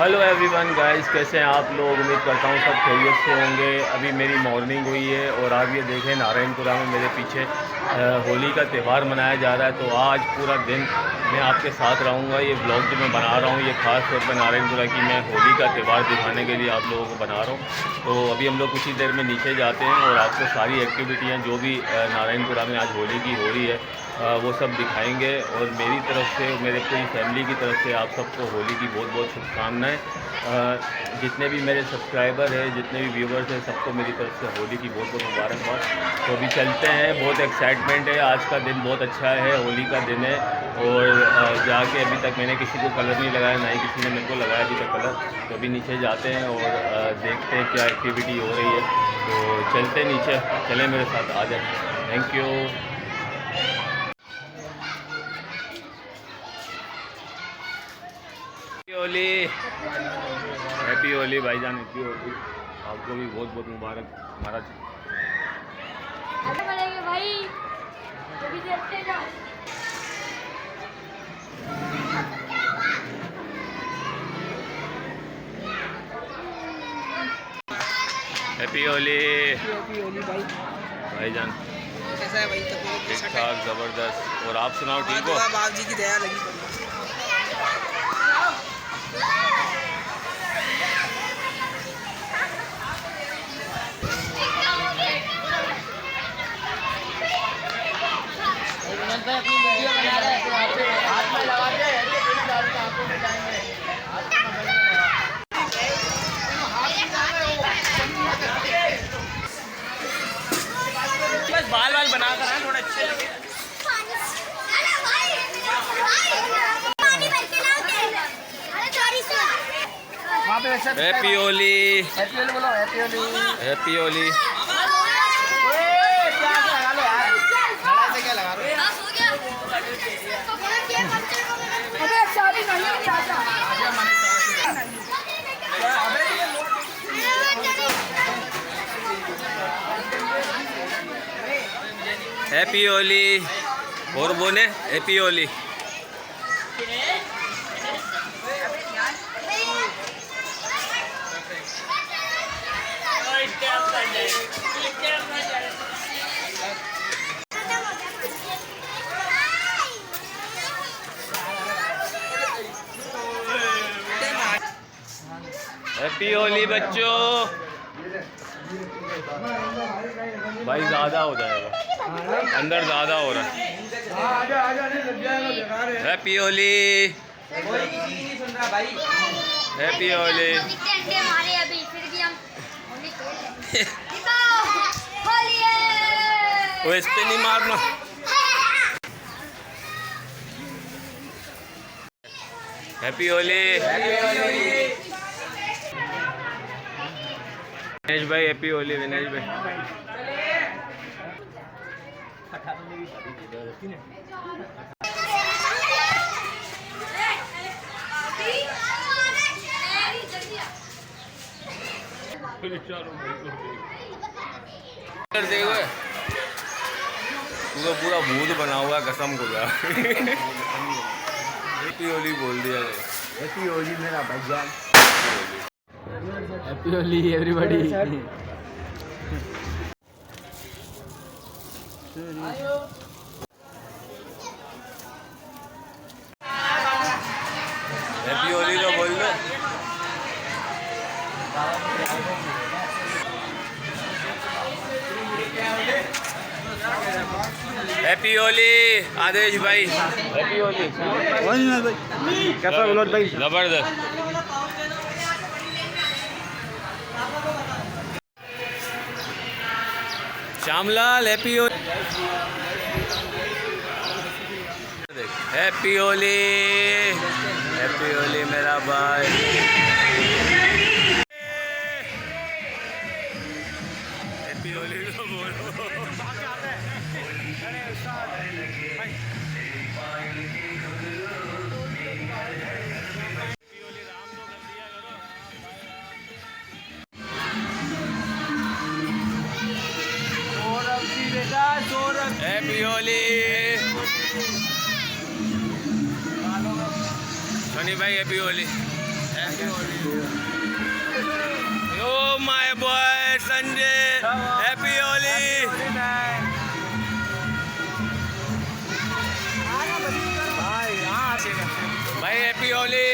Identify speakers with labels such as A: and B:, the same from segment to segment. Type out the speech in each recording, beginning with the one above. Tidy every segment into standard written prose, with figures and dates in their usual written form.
A: Hello everyone guys, कैसे हैं आप लोग। उम्मीद करता हूँ सब खैरियत से होंगे। अभी मेरी मॉर्निंग हुई है और आप ये देखें नारायणपुरा में मेरे पीछे होली का त्यौहार मनाया जा रहा है। तो आज पूरा दिन मैं आपके साथ रहूँगा। ये ब्लॉग जो मैं बना रहा हूँ ये ख़ास तौर पर नारायणपुरा की मैं होली का त्यौहार दिखाने के लिए आप लोगों को बना रहा हूँ। तो अभी हम लोग कुछ ही देर में नीचे जाते हैं और आपको सारी एक्टिविटियाँ जो भी नारायणपुरा में आज होली की हो रही है वो सब दिखाएंगे। और मेरी तरफ से, मेरे पूरी फैमिली की तरफ से आप सबको होली की बहुत बहुत शुभकामनाएं। जितने भी मेरे सब्सक्राइबर हैं, जितने भी व्यूवर्स हैं, सबको मेरी तरफ से होली की बहुत बहुत मुबारकबाद। तो अभी चलते हैं, बहुत एक्साइटमेंट है। आज का दिन बहुत अच्छा है, होली का दिन है। और जाके अभी तक मैंने किसी को कलर नहीं लगाया, ना ही किसी ने मेरे को लगाया अभी तक कलर। तो अभी नीचे जाते हैं और देखते हैं क्या एक्टिविटी हो रही है। तो चलते नीचे, चलें मेरे साथ, आ जाए। Thank you. Holi, happy Holi भाईजान, हैप्पी होली। आपको भी बहुत बहुत मुबारक महाराज।
B: भाई
A: हैप्पी होली
C: भाई।
A: भाईजान।
C: कैसा है भाई?
A: ठीक ठाक, ज़बरदस्त। और आप सुनाओ, ठीक हो?
C: बाप जी की दया लगी। अपनी वीडियो बना रहे हैं तो आपसे हाथ में लगा के बस बाल बाल बना कर आए, थोड़ा अच्छे लगे।
A: हैप्पी होली,
C: हैप्पी होली बोलो, हैप्पी होली,
A: हैप्पी होली।
C: क्या लगा रहे हो?
A: हैप्पी होली और बोले हैप्पी होली। हैप्पी होली बच्चों। भाई ज़्यादा हो जाएगा, अंदर ज़्यादा हो रहा है। Happy Holi, happy Holi. वो इस पे नहीं मारना। हैप्पी होली, विनेश भाई, हैप्पी होली विनेश भाई। देखो पूरा पूरा भूत बना हुआ कसम खुदा। हैप्पी होली बोल दिया।
C: हैप्पी होली मेरा भाईजान।
D: Happy Holi everybody.
A: Happy Holi तो बोल दो। हैप्पी होली आदेश भाई, हैप्पी होली।
C: कैसा विनोद भाई?
A: जबरदस्त। Shyamlal happy Holi, happy Holi, happy Holi मेरा भाई। हैप्पी होली तो बोलो। हैप्पी होली शनि भाई, happy Holi. Yo my boy Sanjay, happy Holi. भाई हैप्पी होली।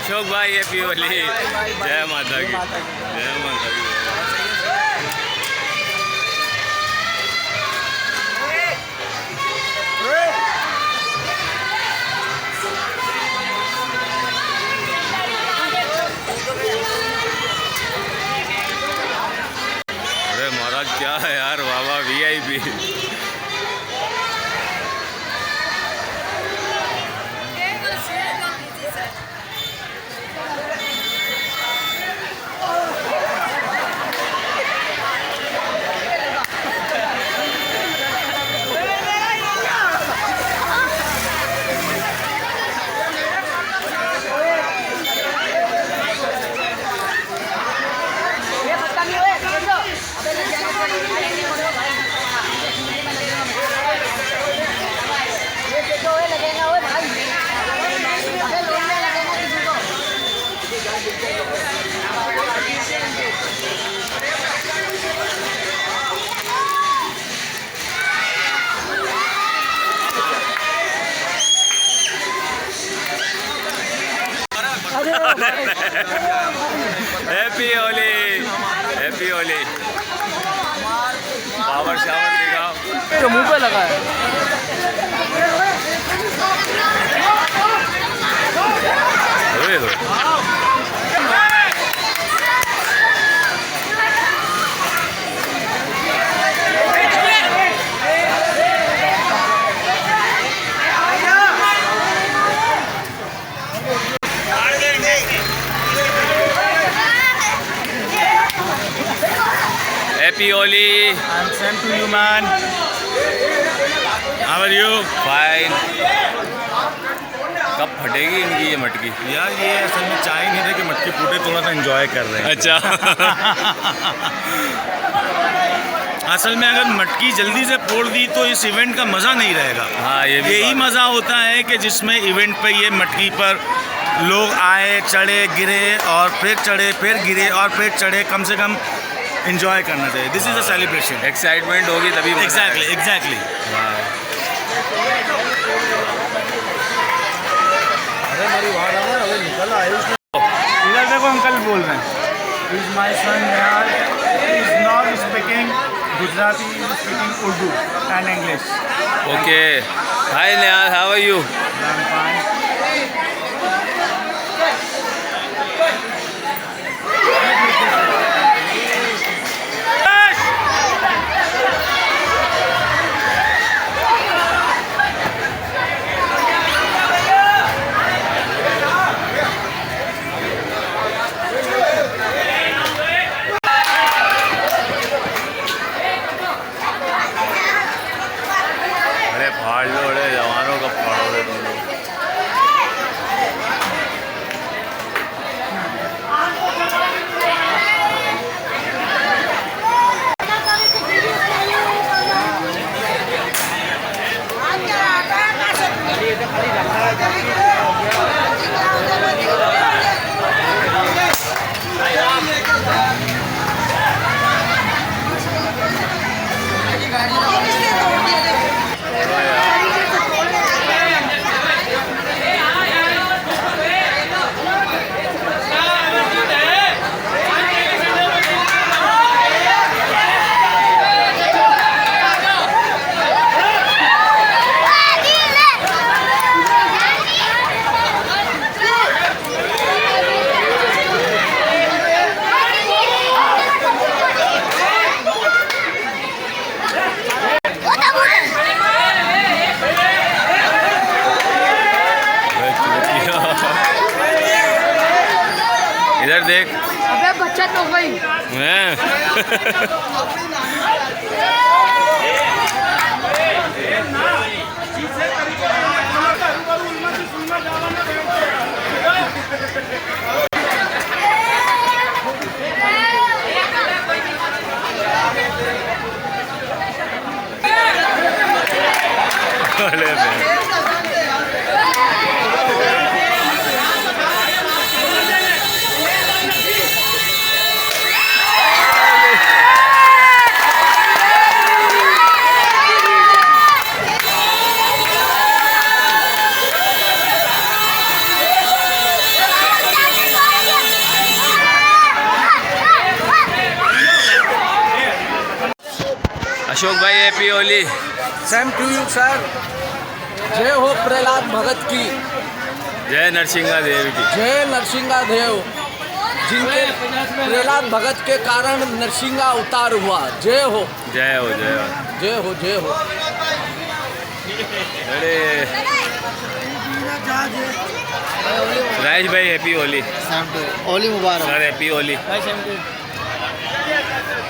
A: अशोक भाई हैप्पी होली। जय माता की, जय माता की। अरे महाराज क्या है यार, बाबा VIP. Happy Holi, happy Holi. Power shower दिखाओ।
C: तो मुंह पे लगा है।
A: ओए होए। Happy Holi.
B: And same to you, man. How are you?
A: Fine. कब फटेगी इनकी ये मटकी?
B: यार ये असल में चाय नहीं थे कि मटकी फूटे, थोड़ा सा एंजॉय कर रहे हैं।
A: अच्छा।
B: असल में अगर मटकी जल्दी से फोड़ दी तो इस इवेंट का मज़ा नहीं रहेगा।
A: हाँ, ये भी
B: यही मज़ा होता है कि जिसमें इवेंट पे ये मटकी पर लोग आए, चढ़े, गिरे और फिर चढ़े, फिर गिरे और फिर चढ़े, कम से कम एंजॉय करना चाहिए। This is a celebration.
A: Excitement होगी तभी मज़ा
B: एग्जैक्टली
A: आएगा।
B: एग्जैक्टली। इधर देखो अंकल बोल रहे हैं। इज माई सन यार is not speaking Gujarati, is speaking Urdu and English.
A: Okay. Hi Nihal, how are you? फाड़ लो, बड़े जवानों का फाड़ोगे तुम लोग। इधर देख।
C: अबे बच्चा तो गई।
A: Ashok bhai happy Holi.
C: Same to you sir. जय हो प्रहलाद भगत की,
A: जय नरसिंहा देव की।
C: जय नरसिंहा देव, जिनके प्रहलाद भगत के कारण नरसिंहा अवतार हुआ। जय हो
A: जय हो जय हो।
C: जय हो जय हो।
A: अरे राजेश भाई हैप्पी होली।
C: होली मुबारक
A: सर हैप्पी होली।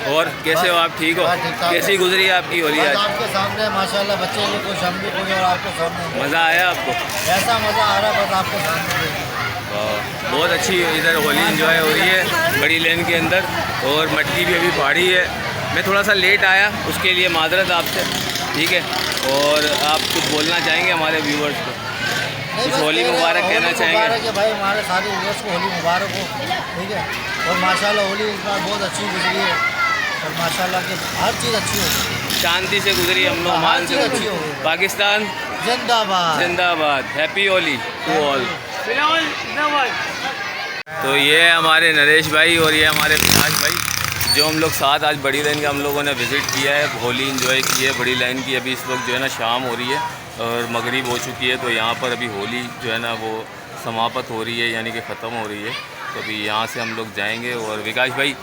A: और कैसे हो आप, ठीक हो? कैसी गुजरी है आपकी होली आज?
C: आपके सामने माशाल्लाह, बच्चे भी खुश, हम भी खुश और आपके सामने
A: मज़ा आया आपको?
C: ऐसा मज़ा आ रहा है बस आपके सामने।
A: बहुत अच्छी इधर होली एंजॉय हो रही है बड़ी लेन के अंदर, और मटकी भी अभी पहाड़ी है। मैं थोड़ा सा लेट आया, उसके लिए माजरत आपसे, ठीक है? और आप कुछ बोलना चाहेंगे हमारे व्यूवर्स को? कुछ होली मुबारक कहना चाहेंगे?
C: कि भाई हमारे सारे व्यूअर्स को होली मुबारक हो, ठीक है? और माशाल्लाह होली इस बार बहुत अच्छी गुजरी है, और माशाल्लाह कि हर चीज़ अच्छी हो,
A: शांति से गुजरी, हम लोग मान से
C: अच्छी हो गई।
A: पाकिस्तान
C: जिंदाबाद
A: जिंदाबाद। Happy Holi to all. तो ये है हमारे नरेश भाई और ये हमारे प्रकाश भाई, जो हम लोग साथ आज बड़ी लाइन का हम लोगों ने विज़िट किया है, होली एंजॉय की है बड़ी लाइन की। अभी इस वक्त जो है ना शाम हो रही है और मगरिब हो चुकी है, तो यहाँ पर अभी होली जो है ना वो समाप्त हो रही है, यानी कि ख़त्म हो रही है। तो अभी यहाँ से हम लोग जाएंगे। और विकास भाई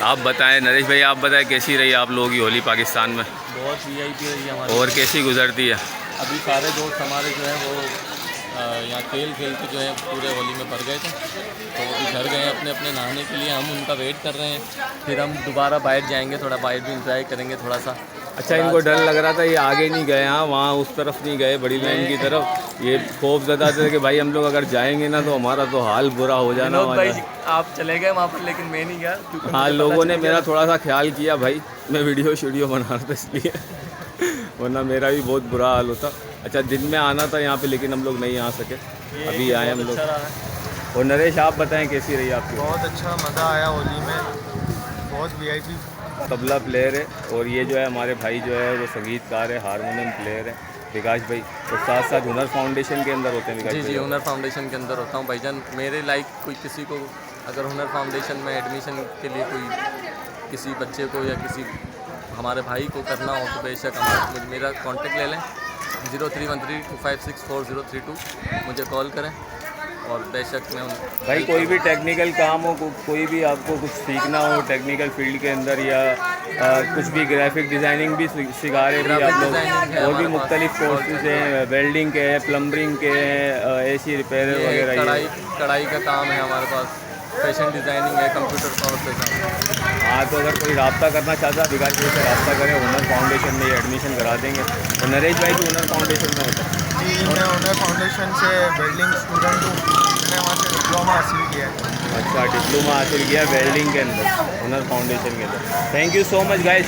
A: आप बताएं, नरेश भाई आप बताएं, कैसी रही आप लोगों की होली पाकिस्तान में?
D: बहुत VIP रही है हमारी।
A: और कैसी गुजरती है?
D: अभी सारे दोस्त हमारे जो है वो यहाँ खेल के जो है पूरे होली में पड़ गए थे, तो वो भी घर गए अपने अपने नहाने के लिए। हम उनका वेट कर रहे हैं, फिर हम दोबारा बाहर जाएंगे, थोड़ा बाहर भी इंजॉय करेंगे थोड़ा सा।
A: अच्छा, इनको डर लग रहा था, ये आगे नहीं गए, हाँ वहाँ उस तरफ नहीं गए बड़ी लाइन की तरफ। ये खौफ ज़्यादा थे कि भाई हम लोग अगर जाएंगे ना तो हमारा तो हाल बुरा हो जाना
D: विनोद
A: वाला।
D: भाई आप चले गए वहाँ पर, लेकिन मैं नहीं गया क्योंकि
A: हाँ,
D: मुझे
A: लोगों
D: पता
A: ने
D: चल
A: मेरा
D: गया।
A: थोड़ा सा ख्याल किया भाई, मैं वीडियो बना रहा था इसलिए वरना मेरा भी बहुत बुरा हाल होता। अच्छा, दिन में आना था यहाँ पे, लेकिन हम लोग नहीं आ सके, अभी आए हम लोग।
D: अच्छा रहा है।
A: और नरेश आप बताएं कैसी रही आपकी?
E: बहुत अच्छा मज़ा आया होली में, बहुत VIP।
A: तबला प्लेयर है, और ये जो है हमारे भाई जो है वो संगीतकार है, हारमोनियम प्लेयर है विकास भाई, और साथ साथ हुनर फाउंडेशन के अंदर होते हैं विकास
D: जी
A: भाई।
D: हुनर फाउंडेशन के अंदर होता हूँ भाईजान। मेरे लाइक कोई किसी को अगर हुनर फाउंडेशन में एडमिशन के लिए कोई किसी बच्चे को या किसी हमारे भाई को करना हो तो बेशक हमारा मेरा कांटेक्ट ले लें, 031325640032 मुझे कॉल करें, और बेशक मैं
A: भाई कोई भी टेक्निकल काम हो, कोई भी आपको कुछ सीखना हो टेक्निकल फील्ड के अंदर, या कुछ भी ग्राफिक डिज़ाइनिंग भी सिखा रहे हैं आप लोग,
D: डिज़ाइनिंग है
A: और भी
D: हमारे
A: मुख्तलिफ
D: पास।
A: कोर्सेज हैं, वेल्डिंग के हैं, प्लम्बरिंग के हैं, AC रिपेयर वगैरह।
D: कढ़ाई का काम है हमारे पास, फैशन डिज़ाइनिंग है, कंप्यूटर पावर से काम।
A: हाँ, तो अगर कोई रब्ता करना चाहता है विकास भाई से रब्ता करें, हुनर फाउंडेशन में एडमिशन करा देंगे। और नरेश भाई भी हुनर फाउंडेशन में होता है।
E: जी, मैं हुनर फाउंडेशन से वेल्डिंग स्टूडेंट हूँ, मैंने वहाँ से डिप्लोमा हासिल किया है।
A: अच्छा, डिप्लोमा हासिल किया वेल्डिंग के अंदर हुनर फाउंडेशन के अंदर। Thank you so much guys,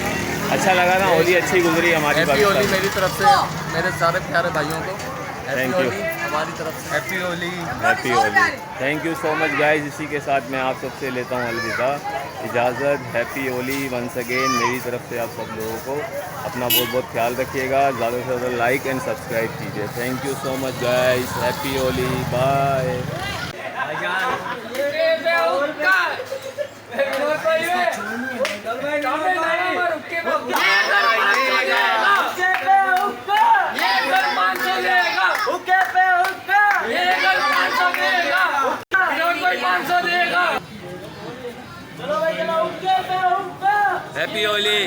A: अच्छा लगा ना, होली अच्छी गुजरी हमारी
D: हैप्पी होली
A: पाकिस्तान।
D: मेरी तरफ से मेरे सारे प्यारे भाइयों को, हैप्पी
A: Thank you.
D: होली हमारी तरफ से।
E: Happy Holi.
A: Happy Holi. Thank you so much guys. इसी के साथ मैं आप सबसे लेता हूँ अलविदा, इजाज़त। हैप्पी होली वंस अगेन मेरी तरफ से आप सब लोगों को। अपना बहुत बहुत ख्याल रखिएगा, ज़्यादा से ज़्यादा लाइक एंड सब्सक्राइब कीजिए। Thank you so much guys, happy Holi, bye. Happy Holi.